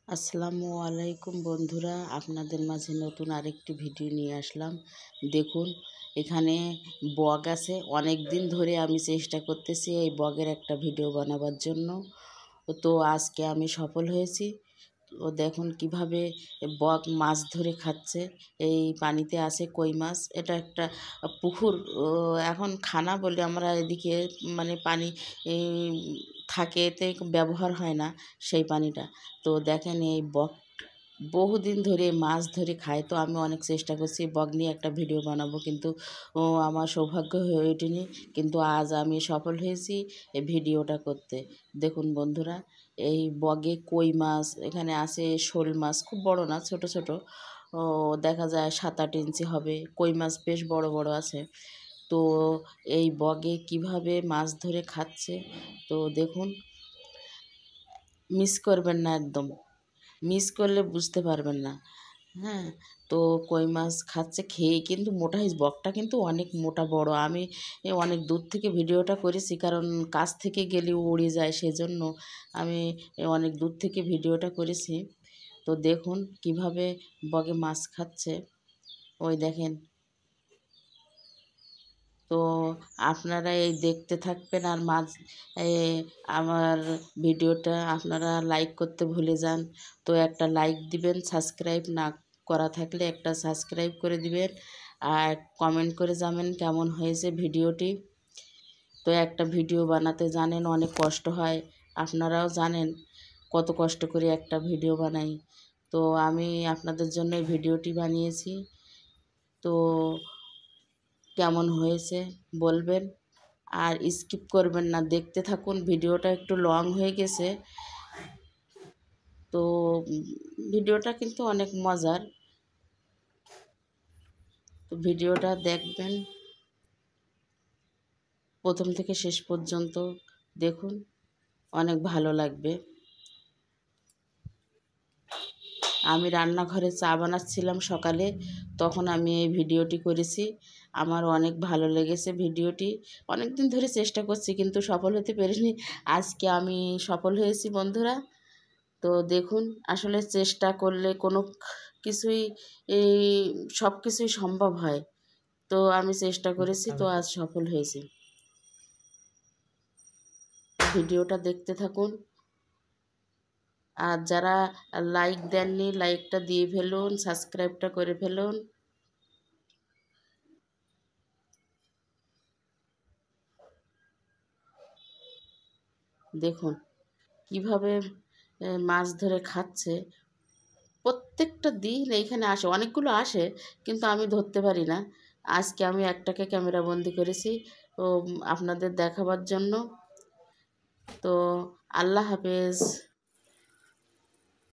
আসসালামু আলাইকুম বন্ধুরা, আপনাদের মাঝে নতুন আরেকটি ভিডিও নিয়ে আসলাম। দেখুন, এখানে বগ আছে। অনেক দিন ধরে আমি চেষ্টা করতেছি এই বগের একটা ভিডিও বানাবার জন্য। তো আজকে আমি সফল হয়েছি। ও দেখুন কিভাবে বগ মাছ ধরে খাচ্ছে। এই পানিতে আছে কই মাছ। এটা একটা পুকুর। এখন খানা বলে আমরা এদিকে মানে পানি এই থাকে, এতে ব্যবহার হয় না সেই পানিটা। তো দেখেন এই বগ বহুদিন ধরে মাছ ধরে খায়। তো আমি অনেক চেষ্টা করছি বগ নিয়ে একটা ভিডিও বানাবো, কিন্তু আমার সৌভাগ্য হয়ে ওঠেনি। কিন্তু আজ আমি সফল হয়েছি এই ভিডিওটা করতে। দেখুন বন্ধুরা, এই বগে কই মাছ এখানে আছে, শোল মাছ খুব বড় না, ছোট ছোট। ও দেখা যায় 7-8 ইঞ্চি হবে। কই মাছ বেশ বড় বড় আছে। তো এই বগে কিভাবে মাছ ধরে খাচ্ছে তো দেখুন, মিস করবেন না একদম। মিস করলে বুঝতে পারবেন না। হ্যাঁ, তো কই মাছ খাচ্ছে, খেয়ে কিন্তু মোটা হয়েছে। বকটা কিন্তু অনেক মোটা বড়। আমি অনেক দূর থেকে ভিডিওটা করেছি, কারণ কাছ থেকে গেলেও উড়ে যায়, সেজন্য আমি অনেক দূর থেকে ভিডিওটা করেছি। তো দেখুন কিভাবে বগে মাছ খাচ্ছে, ওই দেখেন। তো আপনারা এই দেখতে থাকবেন, আর আমার ভিডিওটা আপনারা লাইক করতে ভুলে যান। তো একটা লাইক দিবেন, সাবস্ক্রাইব না করা থাকলে একটা সাবস্ক্রাইব করে দিবেন, আর কমেন্ট করে জানাবেন কেমন হয়েছে ভিডিওটি। তো একটা ভিডিও বানাতে জানেন অনেক কষ্ট হয়, আপনারাও জানেন কত কষ্ট করে একটা ভিডিও বানাই। তো আমি আপনাদের জন্য এই ভিডিওটি বানিয়েছি। তো কেমন হয়েছে বলবেন, আর স্কিপ করবেন না, দেখতে থাকুন। ভিডিওটা একটু লং হয়ে গেছে, তো ভিডিওটা কিন্তু অনেক মজার। তো ভিডিওটা দেখবেন প্রথম থেকে শেষ পর্যন্ত, দেখুন অনেক ভালো লাগবে। আমি রান্নাঘরে চা বানাচ্ছিলাম সকালে, তখন আমি এই ভিডিওটি করেছি। আমার অনেক ভালো লেগেছে ভিডিওটি। অনেক দিন ধরে চেষ্টা করছি কিন্তু সফল হতে পারিনি। আজকে আমি সফল হয়েছি বন্ধুরা। তো দেখুন, আসলে চেষ্টা করলে কোনো কিছুই এই সব কিছুই সম্ভব হয়। তো আমি চেষ্টা করেছি, তো আজ সফল হয়েছি। ভিডিওটা দেখতে থাকুন, আর যারা লাইক দেননি লাইকটা দিয়ে ফেলুন, সাবস্ক্রাইবটা করে ফেলুন। দেখুন কিভাবে মাছ ধরে খাচ্ছে। প্রত্যেকটা দিন এইখানে আসে, অনেকগুলো আসে, কিন্তু আমি ধরতে পারি না। আজকে আমি একটাকে ক্যামেরা বন্দি করেছি, তো আপনাদের দেখাবার জন্য। তো আল্লাহ হাফেজ।